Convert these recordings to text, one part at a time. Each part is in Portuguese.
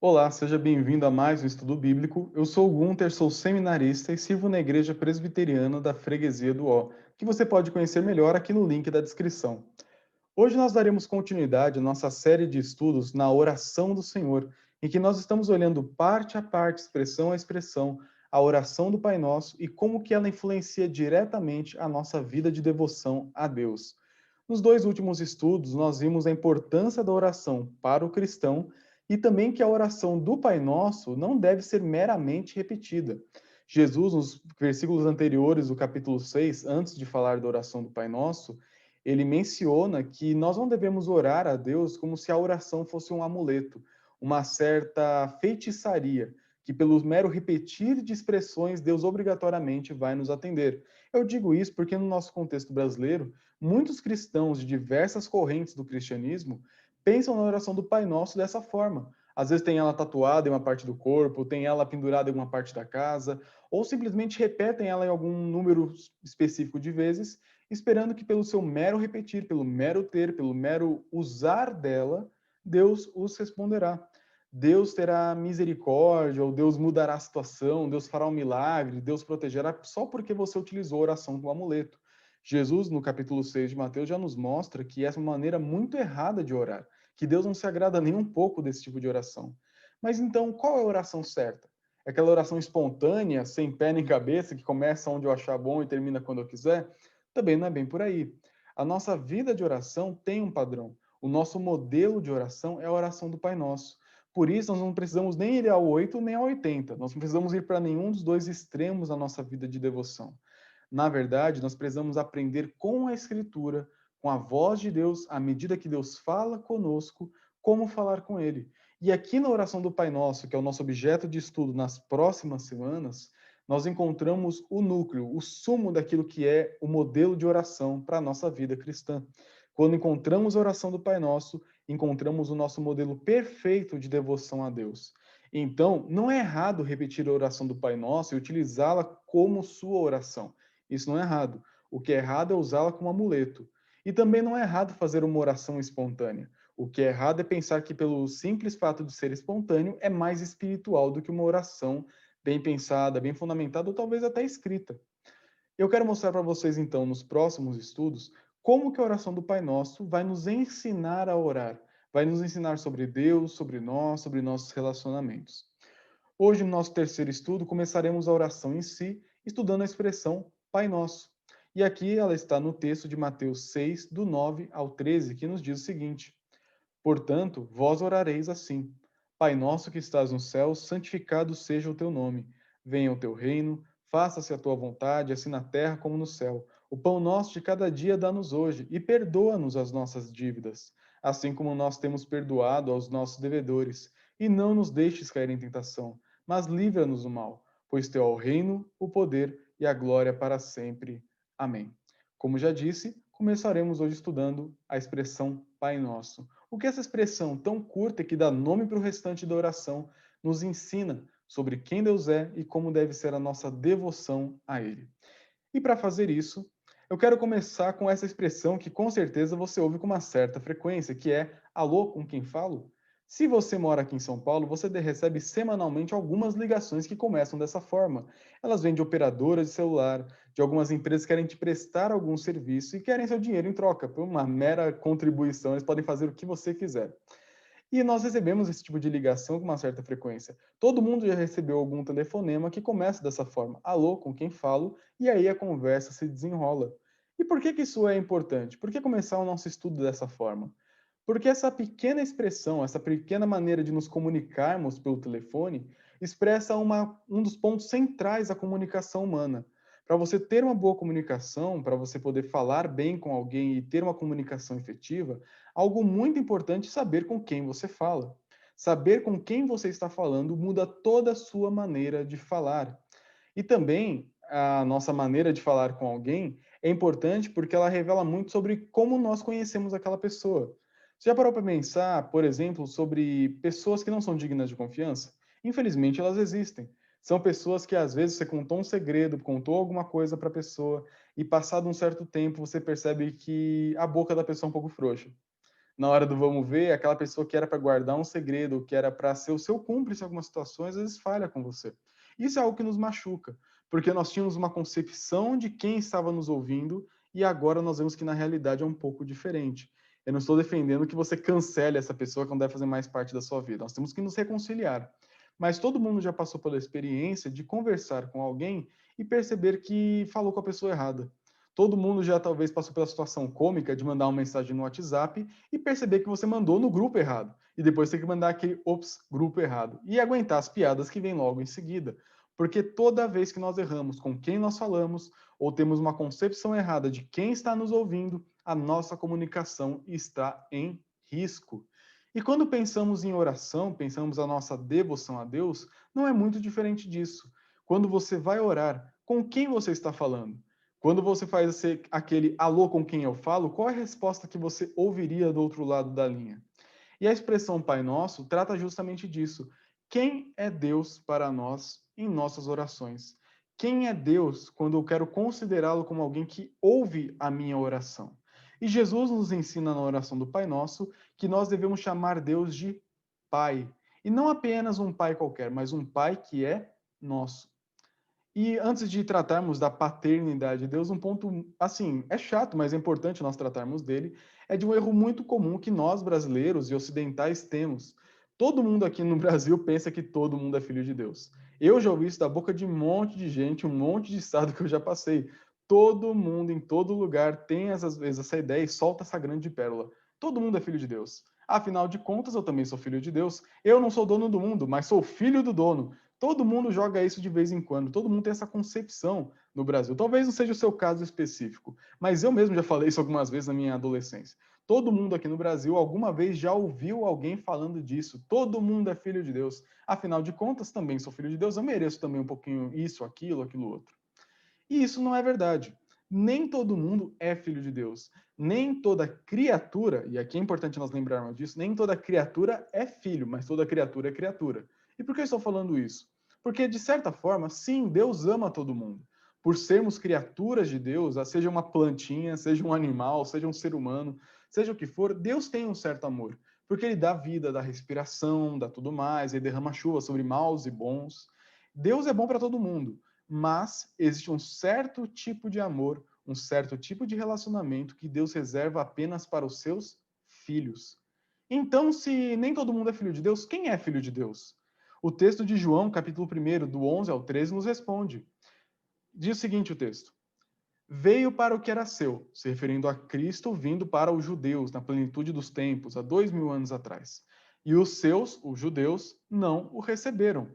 Olá, seja bem-vindo a mais um estudo bíblico. Eu sou o Gunter, sou seminarista e sirvo na Igreja Presbiteriana da Freguesia do Ó, que você pode conhecer melhor aqui no link da descrição. Hoje nós daremos continuidade à nossa série de estudos na oração do Senhor, em que nós estamos olhando parte a parte, expressão a expressão, a oração do Pai Nosso e como que ela influencia diretamente a nossa vida de devoção a Deus. Nos dois últimos estudos, nós vimos a importância da oração para o cristão e também que a oração do Pai Nosso não deve ser meramente repetida. Jesus, nos versículos anteriores do capítulo 6, antes de falar da oração do Pai Nosso, ele menciona que nós não devemos orar a Deus como se a oração fosse um amuleto, uma certa feitiçaria, que pelo mero repetir de expressões Deus obrigatoriamente vai nos atender. Eu digo isso porque no nosso contexto brasileiro, muitos cristãos de diversas correntes do cristianismo pensam na oração do Pai Nosso dessa forma. Às vezes tem ela tatuada em uma parte do corpo, tem ela pendurada em uma parte da casa, ou simplesmente repetem ela em algum número específico de vezes, esperando que pelo seu mero repetir, pelo mero ter, pelo mero usar dela, Deus os responderá. Deus terá misericórdia, ou Deus mudará a situação, Deus fará um milagre, Deus protegerá só porque você utilizou a oração como amuleto. Jesus, no capítulo 6 de Mateus, já nos mostra que essa é uma maneira muito errada de orar, que Deus não se agrada nem um pouco desse tipo de oração. Mas então, qual é a oração certa? É aquela oração espontânea, sem pé nem cabeça, que começa onde eu achar bom e termina quando eu quiser? Também não é bem por aí. A nossa vida de oração tem um padrão. O nosso modelo de oração é a oração do Pai Nosso. Por isso, nós não precisamos nem ir ao 8 nem ao 80. Nós não precisamos ir para nenhum dos dois extremos da nossa vida de devoção. Na verdade, nós precisamos aprender com a Escritura, com a voz de Deus, à medida que Deus fala conosco, como falar com Ele. E aqui na oração do Pai Nosso, que é o nosso objeto de estudo nas próximas semanas, nós encontramos o núcleo, o sumo daquilo que é o modelo de oração para a nossa vida cristã. Quando encontramos a oração do Pai Nosso, encontramos o nosso modelo perfeito de devoção a Deus. Então, não é errado repetir a oração do Pai Nosso e utilizá-la como sua oração. Isso não é errado. O que é errado é usá-la como amuleto. E também não é errado fazer uma oração espontânea. O que é errado é pensar que, pelo simples fato de ser espontâneo, é mais espiritual do que uma oração bem pensada, bem fundamentada ou talvez até escrita. Eu quero mostrar para vocês, então, nos próximos estudos, como que a oração do Pai Nosso vai nos ensinar a orar, vai nos ensinar sobre Deus, sobre nossos relacionamentos. Hoje, no nosso terceiro estudo, começaremos a oração em si, estudando a expressão Pai Nosso. E aqui ela está no texto de Mateus 6, do 9 ao 13, que nos diz o seguinte: Portanto, vós orareis assim: Pai nosso que estás no céu, santificado seja o teu nome. Venha o teu reino, faça-se a tua vontade, assim na terra como no céu. O pão nosso de cada dia dá-nos hoje, e perdoa-nos as nossas dívidas, assim como nós temos perdoado aos nossos devedores. E não nos deixes cair em tentação, mas livra-nos do mal, pois teu é o reino, o poder e a glória para sempre. Amém. Como já disse, começaremos hoje estudando a expressão Pai Nosso. O que essa expressão tão curta que dá nome para o restante da oração nos ensina sobre quem Deus é e como deve ser a nossa devoção a Ele. E para fazer isso, eu quero começar com essa expressão que com certeza você ouve com uma certa frequência, que é alô, com quem falo? Se você mora aqui em São Paulo, você recebe semanalmente algumas ligações que começam dessa forma. Elas vêm de operadoras de celular, de algumas empresas que querem te prestar algum serviço e querem seu dinheiro em troca. Por uma mera contribuição, eles podem fazer o que você quiser. E nós recebemos esse tipo de ligação com uma certa frequência. Todo mundo já recebeu algum telefonema que começa dessa forma: alô, com quem falo? E aí a conversa se desenrola. E por que que isso é importante? Por que começar o nosso estudo dessa forma? Porque essa pequena expressão, essa pequena maneira de nos comunicarmos pelo telefone, expressa um dos pontos centrais da comunicação humana. Para você ter uma boa comunicação, para você poder falar bem com alguém e ter uma comunicação efetiva, algo muito importante é saber com quem você fala. Saber com quem você está falando muda toda a sua maneira de falar. E também a nossa maneira de falar com alguém é importante porque ela revela muito sobre como nós conhecemos aquela pessoa. Você já parou para pensar, por exemplo, sobre pessoas que não são dignas de confiança? Infelizmente, elas existem. São pessoas que às vezes você contou um segredo, contou alguma coisa para a pessoa e passado um certo tempo você percebe que a boca da pessoa é um pouco frouxa. Na hora do vamos ver, aquela pessoa que era para guardar um segredo, que era para ser o seu cúmplice em algumas situações, às vezes falha com você. Isso é algo que nos machuca, porque nós tínhamos uma concepção de quem estava nos ouvindo e agora nós vemos que na realidade é um pouco diferente. Eu não estou defendendo que você cancele essa pessoa que não deve fazer mais parte da sua vida. Nós temos que nos reconciliar. Mas todo mundo já passou pela experiência de conversar com alguém e perceber que falou com a pessoa errada. Todo mundo já talvez passou pela situação cômica de mandar uma mensagem no WhatsApp e perceber que você mandou no grupo errado. E depois tem que mandar aquele ops, grupo errado. E aguentar as piadas que vêm logo em seguida. Porque toda vez que nós erramos com quem nós falamos, ou temos uma concepção errada de quem está nos ouvindo, a nossa comunicação está em risco. E quando pensamos em oração, pensamos a nossa devoção a Deus, não é muito diferente disso. Quando você vai orar, com quem você está falando? Quando você faz aquele alô com quem eu falo, qual é a resposta que você ouviria do outro lado da linha? E a expressão Pai Nosso trata justamente disso. Quem é Deus para nós em nossas orações? Quem é Deus quando eu quero considerá-lo como alguém que ouve a minha oração? E Jesus nos ensina na oração do Pai Nosso que nós devemos chamar Deus de Pai. E não apenas um Pai qualquer, mas um Pai que é nosso. E antes de tratarmos da paternidade de Deus, um ponto, assim, é chato, mas é importante nós tratarmos dele, é de um erro muito comum que nós, brasileiros e ocidentais, temos. Todo mundo aqui no Brasil pensa que todo mundo é filho de Deus. Eu já ouvi isso da boca de um monte de gente, um monte de estado que eu já passei. Todo mundo, em todo lugar, tem, às vezes, essa ideia e solta essa grande pérola. Todo mundo é filho de Deus. Afinal de contas, eu também sou filho de Deus. Eu não sou dono do mundo, mas sou filho do dono. Todo mundo joga isso de vez em quando, todo mundo tem essa concepção no Brasil. Talvez não seja o seu caso específico, mas eu mesmo já falei isso algumas vezes na minha adolescência. Todo mundo aqui no Brasil alguma vez já ouviu alguém falando disso. Todo mundo é filho de Deus. Afinal de contas, também sou filho de Deus, eu mereço também um pouquinho isso, aquilo outro. E isso não é verdade. Nem todo mundo é filho de Deus. Nem toda criatura, e aqui é importante nós lembrarmos disso, nem toda criatura é filho, mas toda criatura é criatura. E por que eu estou falando isso? Porque, de certa forma, sim, Deus ama todo mundo. Por sermos criaturas de Deus, seja uma plantinha, seja um animal, seja um ser humano, seja o que for, Deus tem um certo amor. Porque Ele dá vida, dá respiração, dá tudo mais, Ele derrama chuva sobre maus e bons. Deus é bom para todo mundo, mas existe um certo tipo de amor, um certo tipo de relacionamento que Deus reserva apenas para os seus filhos. Então, se nem todo mundo é filho de Deus, quem é filho de Deus? O texto de João, capítulo 1, do 11 ao 13, nos responde. Diz o seguinte o texto: Veio para o que era seu, se referindo a Cristo vindo para os judeus na plenitude dos tempos, há 2000 anos atrás. E os seus, os judeus, não o receberam.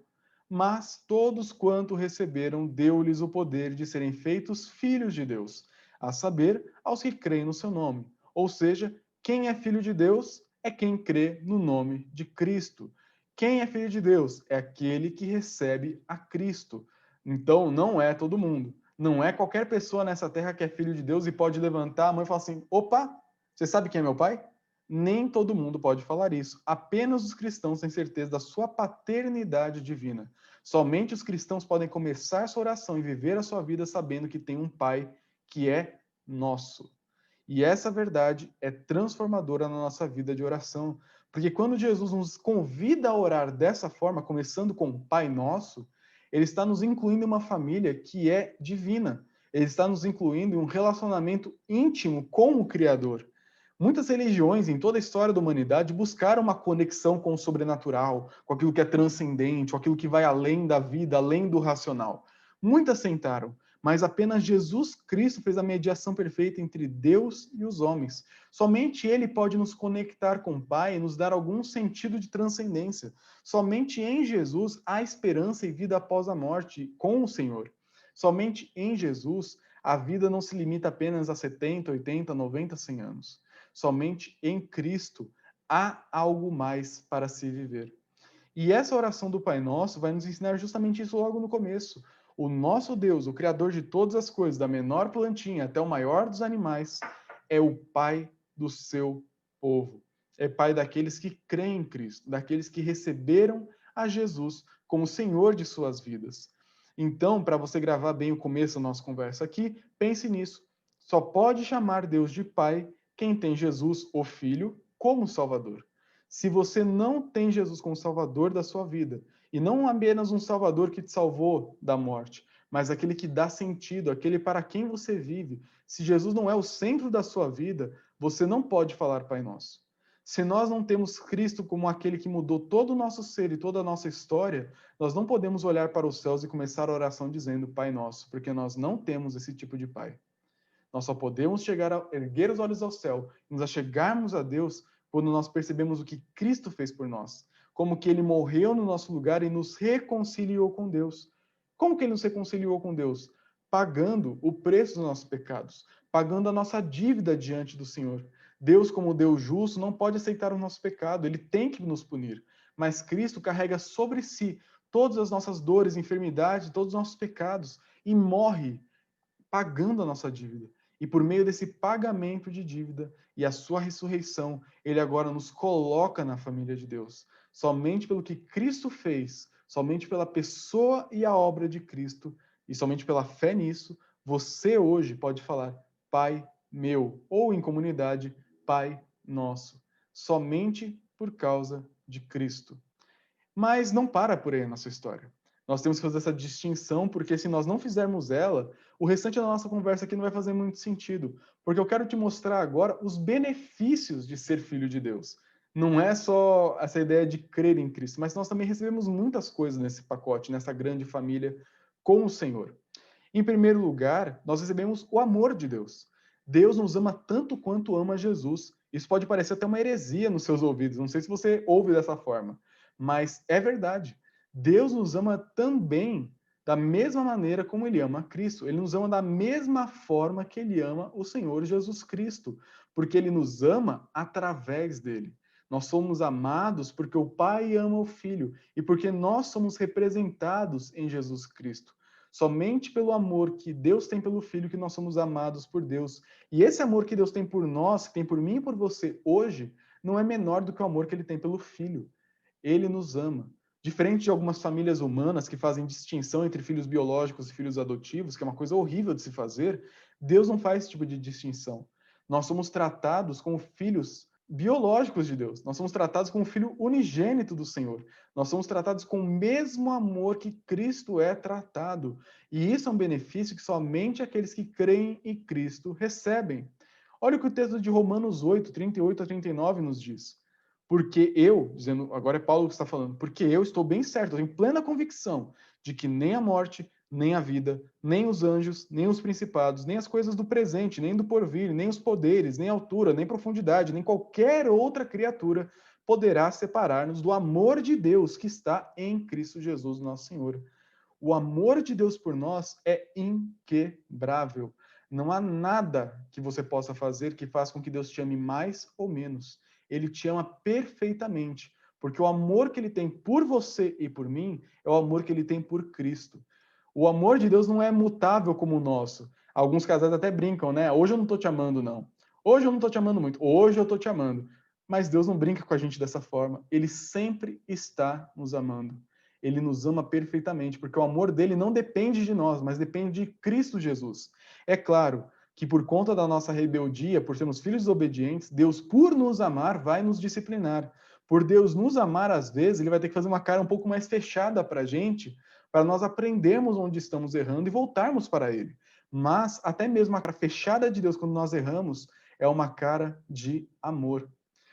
Mas todos quanto receberam, deu-lhes o poder de serem feitos filhos de Deus, a saber, aos que creem no seu nome. Ou seja, quem é filho de Deus é quem crê no nome de Cristo. Quem é filho de Deus é aquele que recebe a Cristo. Então, não é todo mundo. Não é qualquer pessoa nessa terra que é filho de Deus e pode levantar a mão e falar assim: opa, você sabe quem é meu pai? Nem todo mundo pode falar isso. Apenas os cristãos têm certeza da sua paternidade divina. Somente os cristãos podem começar sua oração e viver a sua vida sabendo que tem um pai que é nosso. E essa verdade é transformadora na nossa vida de oração. Porque quando Jesus nos convida a orar dessa forma, começando com o Pai Nosso, ele está nos incluindo em uma família que é divina. Ele está nos incluindo em um relacionamento íntimo com o Criador. Muitas religiões em toda a história da humanidade buscaram uma conexão com o sobrenatural, com aquilo que é transcendente, com aquilo que vai além da vida, além do racional. Muitas tentaram, mas apenas Jesus Cristo fez a mediação perfeita entre Deus e os homens. Somente Ele pode nos conectar com o Pai e nos dar algum sentido de transcendência. Somente em Jesus há esperança e vida após a morte com o Senhor. Somente em Jesus a vida não se limita apenas a 70, 80, 90, 100 anos. Somente em Cristo há algo mais para se viver. E essa oração do Pai Nosso vai nos ensinar justamente isso logo no começo. O nosso Deus, o Criador de todas as coisas, da menor plantinha até o maior dos animais, é o Pai do seu povo. É Pai daqueles que creem em Cristo, daqueles que receberam a Jesus como Senhor de suas vidas. Então, para você gravar bem o começo da nossa conversa aqui, pense nisso. Só pode chamar Deus de Pai quem tem Jesus, o Filho, como Salvador. Se você não tem Jesus como Salvador da sua vida, e não apenas um Salvador que te salvou da morte, mas aquele que dá sentido, aquele para quem você vive, se Jesus não é o centro da sua vida, você não pode falar Pai Nosso. Se nós não temos Cristo como aquele que mudou todo o nosso ser e toda a nossa história, nós não podemos olhar para os céus e começar a oração dizendo Pai Nosso, porque nós não temos esse tipo de Pai. Nós só podemos chegar a erguer os olhos ao céu e nos achegarmos a Deus quando nós percebemos o que Cristo fez por nós, como que ele morreu no nosso lugar e nos reconciliou com Deus. Como que ele nos reconciliou com Deus? Pagando o preço dos nossos pecados, pagando a nossa dívida diante do Senhor. Deus, como Deus justo, não pode aceitar o nosso pecado, ele tem que nos punir. Mas Cristo carrega sobre si todas as nossas dores, enfermidades, todos os nossos pecados e morre pagando a nossa dívida. E por meio desse pagamento de dívida e a sua ressurreição, ele agora nos coloca na família de Deus. Somente pelo que Cristo fez, somente pela pessoa e a obra de Cristo, e somente pela fé nisso, você hoje pode falar Pai meu, ou em comunidade, Pai nosso. Somente por causa de Cristo. Mas não para por aí a nossa história. Nós temos que fazer essa distinção, porque se nós não fizermos ela, o restante da nossa conversa aqui não vai fazer muito sentido. Porque eu quero te mostrar agora os benefícios de ser filho de Deus. Não é só essa ideia de crer em Cristo, mas nós também recebemos muitas coisas nesse pacote, nessa grande família com o Senhor. Em primeiro lugar, nós recebemos o amor de Deus. Deus nos ama tanto quanto ama Jesus. Isso pode parecer até uma heresia nos seus ouvidos, não sei se você ouve dessa forma, mas é verdade. Deus nos ama também da mesma maneira como ele ama a Cristo. Ele nos ama da mesma forma que ele ama o Senhor Jesus Cristo, porque ele nos ama através dele. Nós somos amados porque o Pai ama o Filho e porque nós somos representados em Jesus Cristo. Somente pelo amor que Deus tem pelo Filho que nós somos amados por Deus. E esse amor que Deus tem por nós, que tem por mim e por você hoje, não é menor do que o amor que ele tem pelo Filho. Ele nos ama. Diferente de algumas famílias humanas que fazem distinção entre filhos biológicos e filhos adotivos, que é uma coisa horrível de se fazer, Deus não faz esse tipo de distinção. Nós somos tratados como filhos biológicos de Deus. Nós somos tratados como filho unigênito do Senhor. Nós somos tratados com o mesmo amor que Cristo é tratado. E isso é um benefício que somente aqueles que creem em Cristo recebem. Olha o que o texto de Romanos 8, 38 a 39 nos diz. Porque eu, dizendo, agora é Paulo que está falando, porque eu estou bem certo, eu tenho plena convicção de que nem a morte, nem a vida, nem os anjos, nem os principados, nem as coisas do presente, nem do porvir, nem os poderes, nem altura, nem profundidade, nem qualquer outra criatura poderá separar-nos do amor de Deus que está em Cristo Jesus, nosso Senhor. O amor de Deus por nós é inquebrável. Não há nada que você possa fazer que faça com que Deus te ame mais ou menos. Ele te ama perfeitamente, porque o amor que ele tem por você e por mim é o amor que ele tem por Cristo. O amor de Deus não é mutável como o nosso. Alguns casais até brincam, né? Hoje eu não estou te amando, não. Hoje eu não estou te amando muito. Hoje eu estou te amando. Mas Deus não brinca com a gente dessa forma. Ele sempre está nos amando. Ele nos ama perfeitamente, porque o amor dele não depende de nós, mas depende de Cristo Jesus. É claro que por conta da nossa rebeldia, por sermos filhos desobedientes, Deus, por nos amar, vai nos disciplinar. Por Deus nos amar, às vezes, ele vai ter que fazer uma cara um pouco mais fechada para a gente, para nós aprendermos onde estamos errando e voltarmos para ele. Mas até mesmo a cara fechada de Deus, quando nós erramos, é uma cara de amor.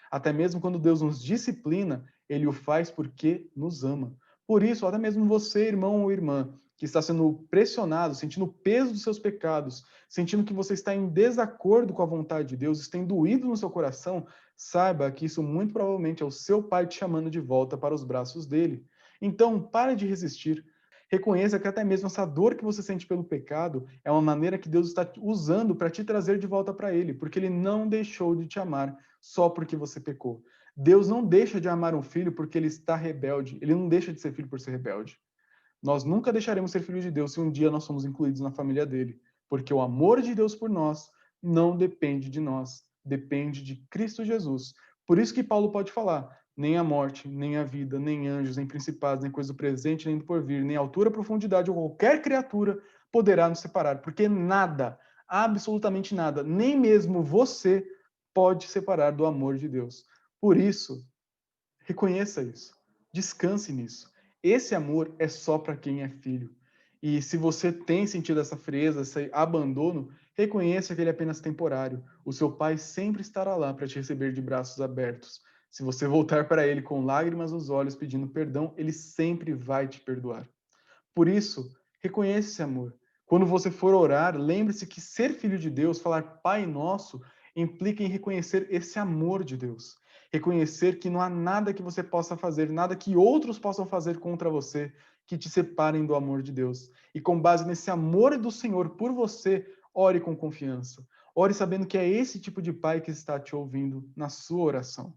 Até mesmo quando Deus nos disciplina, ele o faz porque nos ama. Por isso, até mesmo você, irmão ou irmã, que está sendo pressionado, sentindo o peso dos seus pecados, sentindo que você está em desacordo com a vontade de Deus, está doído no seu coração, saiba que isso muito provavelmente é o seu pai te chamando de volta para os braços dele. Então, pare de resistir. Reconheça que até mesmo essa dor que você sente pelo pecado é uma maneira que Deus está usando para te trazer de volta para ele, porque ele não deixou de te amar só porque você pecou. Deus não deixa de amar um filho porque ele está rebelde. Ele não deixa de ser filho por ser rebelde. Nós nunca deixaremos ser filhos de Deus se um dia nós somos incluídos na família dele, porque o amor de Deus por nós não depende de nós, depende de Cristo Jesus. Por isso que Paulo pode falar: nem a morte, nem a vida, nem anjos, nem principados, nem coisa do presente, nem do porvir, nem altura, profundidade ou qualquer criatura poderá nos separar, porque nada, absolutamente nada, nem mesmo você pode separar do amor de Deus. Por isso, reconheça isso. Descanse nisso. Esse amor é só para quem é filho. E se você tem sentido essa frieza, esse abandono, reconheça que ele é apenas temporário. O seu pai sempre estará lá para te receber de braços abertos. Se você voltar para ele com lágrimas nos olhos pedindo perdão, ele sempre vai te perdoar. Por isso, reconheça esse amor. Quando você for orar, lembre-se que ser filho de Deus, falar Pai Nosso, implica em reconhecer esse amor de Deus. Reconhecer que não há nada que você possa fazer, nada que outros possam fazer contra você, que te separem do amor de Deus. E com base nesse amor do Senhor por você, ore com confiança. Ore sabendo que é esse tipo de pai que está te ouvindo na sua oração.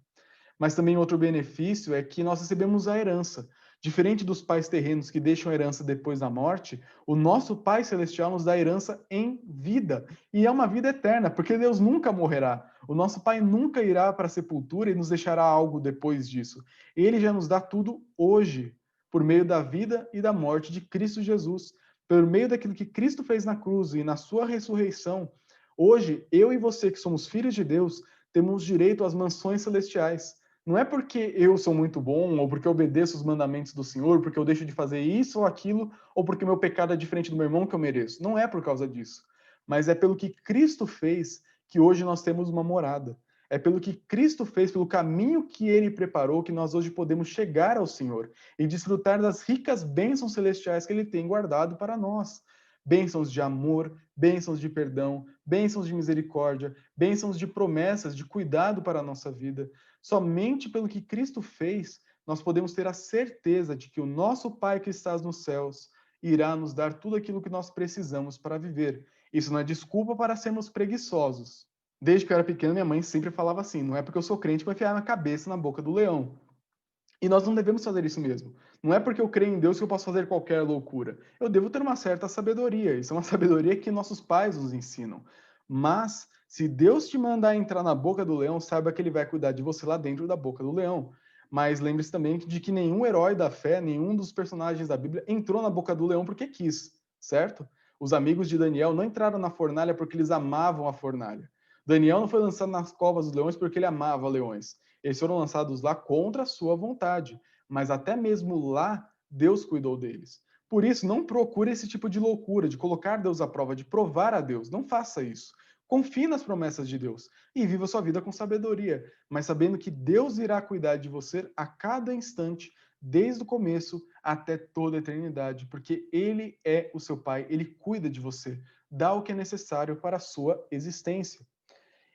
Mas também outro benefício é que nós recebemos a herança. Diferente dos pais terrenos que deixam a herança depois da morte, o nosso Pai Celestial nos dá a herança em vida. E é uma vida eterna, porque Deus nunca morrerá. O nosso Pai nunca irá para a sepultura e nos deixará algo depois disso. Ele já nos dá tudo hoje, por meio da vida e da morte de Cristo Jesus. Por meio daquilo que Cristo fez na cruz e na sua ressurreição. Hoje, eu e você, que somos filhos de Deus, temos direito às mansões celestiais. Não é porque eu sou muito bom, ou porque eu obedeço os mandamentos do Senhor, porque eu deixo de fazer isso ou aquilo, ou porque meu pecado é diferente do meu irmão que eu mereço. Não é por causa disso. Mas é pelo que Cristo fez que hoje nós temos uma morada. É pelo que Cristo fez, pelo caminho que ele preparou, que nós hoje podemos chegar ao Senhor e desfrutar das ricas bênçãos celestiais que ele tem guardado para nós. Bênçãos de amor, bênçãos de perdão, bênçãos de misericórdia, bênçãos de promessas, de cuidado para a nossa vida. Somente pelo que Cristo fez, nós podemos ter a certeza de que o nosso Pai que estás nos céus irá nos dar tudo aquilo que nós precisamos para viver. Isso não é desculpa para sermos preguiçosos. Desde que eu era pequeno, minha mãe sempre falava assim: não é porque eu sou crente que vai enfiar minha cabeça na boca do leão. E nós não devemos fazer isso mesmo. Não é porque eu creio em Deus que eu posso fazer qualquer loucura. Eu devo ter uma certa sabedoria. Isso é uma sabedoria que nossos pais nos ensinam. Mas, se Deus te mandar entrar na boca do leão, saiba que ele vai cuidar de você lá dentro da boca do leão. Mas lembre-se também de que nenhum herói da fé, nenhum dos personagens da Bíblia entrou na boca do leão porque quis, certo? Os amigos de Daniel não entraram na fornalha porque eles amavam a fornalha. Daniel não foi lançado nas covas dos leões porque ele amava leões. Eles foram lançados lá contra a sua vontade, mas até mesmo lá Deus cuidou deles. Por isso, não procure esse tipo de loucura, de colocar Deus à prova, de provar a Deus. Não faça isso. Confie nas promessas de Deus e viva sua vida com sabedoria, mas sabendo que Deus irá cuidar de você a cada instante, desde o começo até toda a eternidade, porque Ele é o seu Pai, Ele cuida de você, dá o que é necessário para a sua existência.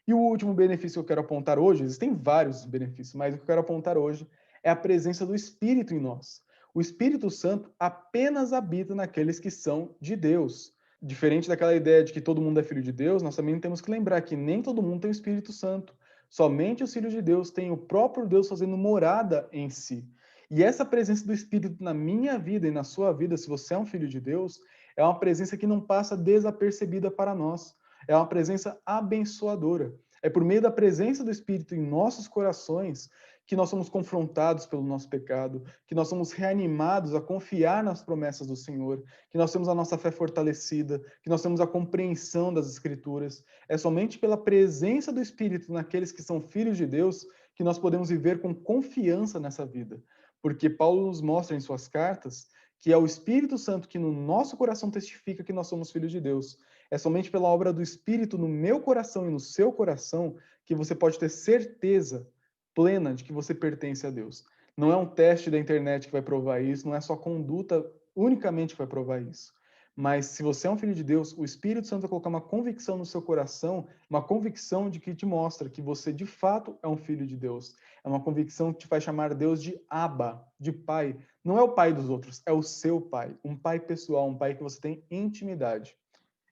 E o último benefício que eu quero apontar hoje, existem vários benefícios, mas o que eu quero apontar hoje é a presença do Espírito em nós. O Espírito Santo apenas habita naqueles que são de Deus. Diferente daquela ideia de que todo mundo é filho de Deus, nós também temos que lembrar que nem todo mundo tem o Espírito Santo. Somente os filhos de Deus têm o próprio Deus fazendo morada em si. E essa presença do Espírito na minha vida e na sua vida, se você é um filho de Deus, é uma presença que não passa desapercebida para nós. É uma presença abençoadora. É por meio da presença do Espírito em nossos corações que nós somos confrontados pelo nosso pecado, que nós somos reanimados a confiar nas promessas do Senhor, que nós temos a nossa fé fortalecida, que nós temos a compreensão das Escrituras. É somente pela presença do Espírito naqueles que são filhos de Deus que nós podemos viver com confiança nessa vida. Porque Paulo nos mostra em suas cartas que é o Espírito Santo que no nosso coração testifica que nós somos filhos de Deus. É somente pela obra do Espírito no meu coração e no seu coração que você pode ter certeza plena de que você pertence a Deus. Não é um teste da internet que vai provar isso, não é só conduta unicamente que vai provar isso. Mas se você é um filho de Deus, o Espírito Santo vai colocar uma convicção no seu coração, uma convicção de que te mostra que você de fato é um filho de Deus. É uma convicção que te faz chamar Deus de Abba, de Pai. Não é o pai dos outros, é o seu pai. Um pai pessoal, um pai que você tem intimidade.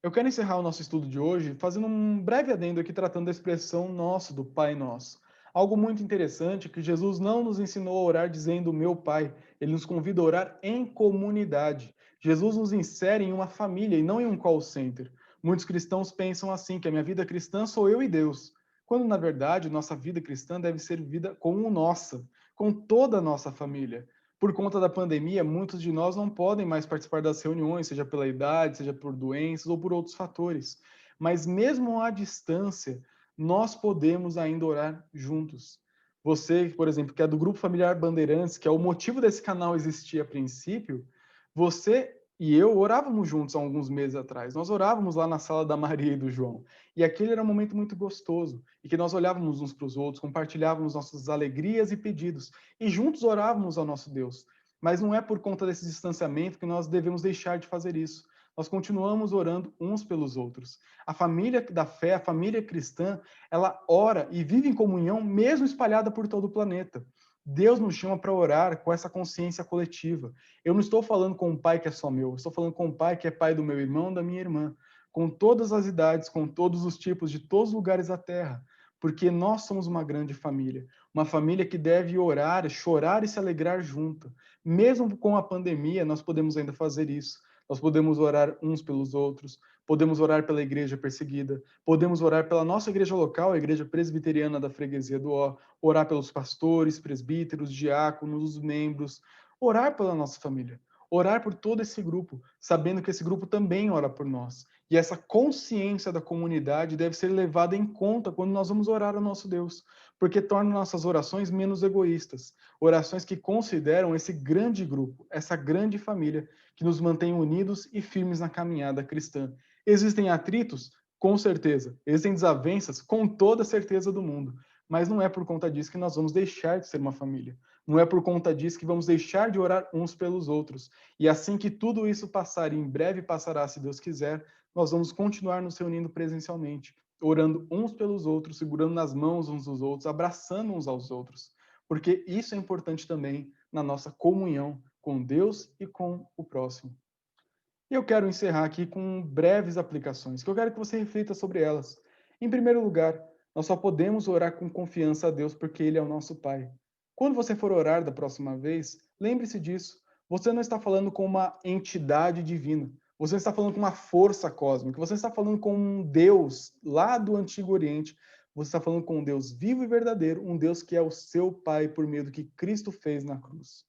Eu quero encerrar o nosso estudo de hoje fazendo um breve adendo aqui tratando da expressão nosso, do Pai Nosso. Algo muito interessante é que Jesus não nos ensinou a orar dizendo meu Pai, ele nos convida a orar em comunidade. Jesus nos insere em uma família e não em um call center. Muitos cristãos pensam assim, que a minha vida cristã sou eu e Deus, quando na verdade nossa vida cristã deve ser vida como nossa, com toda a nossa família. Por conta da pandemia, muitos de nós não podem mais participar das reuniões, seja pela idade, seja por doenças ou por outros fatores. Mas mesmo à distância, nós podemos ainda orar juntos. Você, por exemplo, que é do Grupo Familiar Bandeirantes, que é o motivo desse canal existir a princípio, você e eu orávamos juntos há alguns meses atrás. Nós orávamos lá na sala da Maria e do João. E aquele era um momento muito gostoso, e que nós olhávamos uns para os outros, compartilhávamos nossas alegrias e pedidos, e juntos orávamos ao nosso Deus. Mas não é por conta desse distanciamento que nós devemos deixar de fazer isso. Nós continuamos orando uns pelos outros. A família da fé, a família cristã, ela ora e vive em comunhão, mesmo espalhada por todo o planeta. Deus nos chama para orar com essa consciência coletiva. Eu não estou falando com um pai que é só meu, eu estou falando com um pai que é pai do meu irmão, da minha irmã, com todas as idades, com todos os tipos, de todos os lugares da terra, porque nós somos uma família que deve orar, chorar e se alegrar junto. Mesmo com a pandemia, nós podemos ainda fazer isso. Nós podemos orar uns pelos outros, podemos orar pela igreja perseguida, podemos orar pela nossa igreja local, a Igreja Presbiteriana da Freguesia do Ó, orar pelos pastores, presbíteros, diáconos, os membros, orar pela nossa família, orar por todo esse grupo, sabendo que esse grupo também ora por nós. E essa consciência da comunidade deve ser levada em conta quando nós vamos orar ao nosso Deus, porque torna nossas orações menos egoístas, orações que consideram esse grande grupo, essa grande família, que nos mantém unidos e firmes na caminhada cristã. Existem atritos? Com certeza. Existem desavenças? Com toda a certeza do mundo. Mas não é por conta disso que nós vamos deixar de ser uma família. Não é por conta disso que vamos deixar de orar uns pelos outros. E assim que tudo isso passar, e em breve passará, se Deus quiser, nós vamos continuar nos reunindo presencialmente, orando uns pelos outros, segurando nas mãos uns dos outros, abraçando uns aos outros. Porque isso é importante também na nossa comunhão com Deus e com o próximo. E eu quero encerrar aqui com breves aplicações, que eu quero que você reflita sobre elas. Em primeiro lugar, nós só podemos orar com confiança a Deus porque Ele é o nosso Pai. Quando você for orar da próxima vez, lembre-se disso. Você não está falando com uma entidade divina. Você está falando com uma força cósmica. Você está falando com um Deus lá do Antigo Oriente. Você está falando com um Deus vivo e verdadeiro, um Deus que é o seu Pai por meio do que Cristo fez na cruz.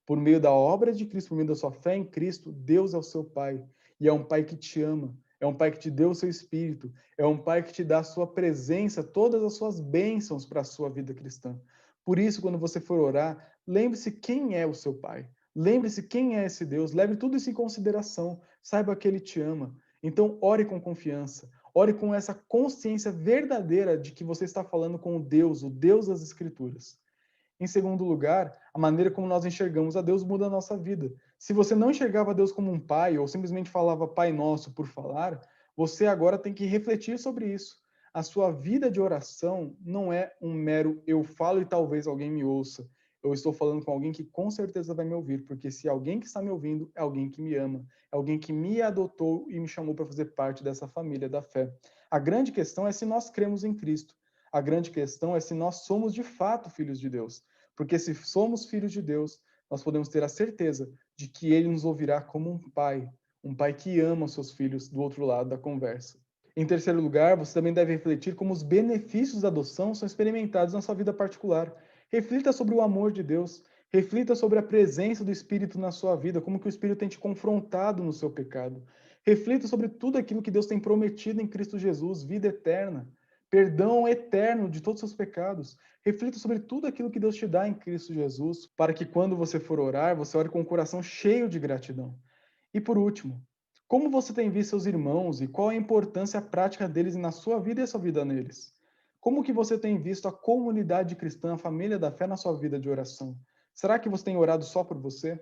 Por meio da obra de Cristo, por meio da sua fé em Cristo, Deus é o seu Pai. E é um Pai que te ama, é um Pai que te deu o seu Espírito, é um Pai que te dá a sua presença, todas as suas bênçãos para a sua vida cristã. Por isso, quando você for orar, lembre-se quem é o seu Pai. Lembre-se quem é esse Deus. Leve tudo isso em consideração. Saiba que Ele te ama. Então, ore com confiança. Ore com essa consciência verdadeira de que você está falando com o Deus das Escrituras. Em segundo lugar, a maneira como nós enxergamos a Deus muda a nossa vida. Se você não enxergava Deus como um pai ou simplesmente falava Pai Nosso por falar, você agora tem que refletir sobre isso. A sua vida de oração não é um mero eu falo e talvez alguém me ouça. Eu estou falando com alguém que com certeza vai me ouvir, porque se alguém que está me ouvindo é alguém que me ama, é alguém que me adotou e me chamou para fazer parte dessa família da fé. A grande questão é se nós cremos em Cristo. A grande questão é se nós somos de fato filhos de Deus. Porque se somos filhos de Deus, nós podemos ter a certeza de que Ele nos ouvirá como um pai que ama os seus filhos do outro lado da conversa. Em terceiro lugar, você também deve refletir como os benefícios da adoção são experimentados na sua vida particular. Reflita sobre o amor de Deus, reflita sobre a presença do Espírito na sua vida, como que o Espírito tem te confrontado no seu pecado. Reflita sobre tudo aquilo que Deus tem prometido em Cristo Jesus, vida eterna, perdão eterno de todos os seus pecados. Reflita sobre tudo aquilo que Deus te dá em Cristo Jesus, para que quando você for orar, você ore com o coração cheio de gratidão. E por último, como você tem visto seus irmãos e qual a importância prática deles na sua vida e a sua vida neles? Como que você tem visto a comunidade cristã, a família da fé na sua vida de oração? Será que você tem orado só por você?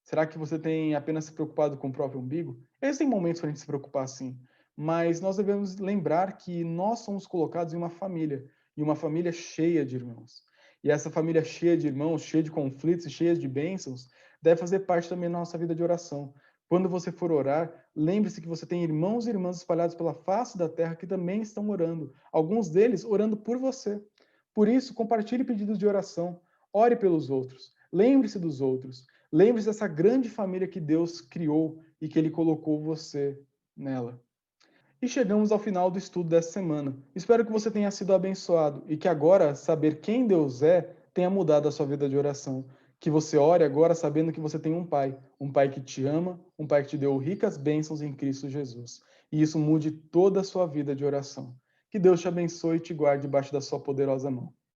Será que você tem apenas se preocupado com o próprio umbigo? Existem momentos para a gente se preocupar sim, mas nós devemos lembrar que nós somos colocados em uma família, e uma família cheia de irmãos. E essa família cheia de irmãos, cheia de conflitos e cheia de bênçãos, deve fazer parte também da nossa vida de oração. Quando você for orar, lembre-se que você tem irmãos e irmãs espalhados pela face da terra que também estão orando, alguns deles orando por você. Por isso, compartilhe pedidos de oração, ore pelos outros, lembre-se dos outros. Lembre-se dessa grande família que Deus criou e que Ele colocou você nela. E chegamos ao final do estudo dessa semana. Espero que você tenha sido abençoado e que agora saber quem Deus é tenha mudado a sua vida de oração. Que você ore agora sabendo que você tem um pai que te ama, um pai que te deu ricas bênçãos em Cristo Jesus. E isso mude toda a sua vida de oração. Que Deus te abençoe e te guarde debaixo da sua poderosa mão.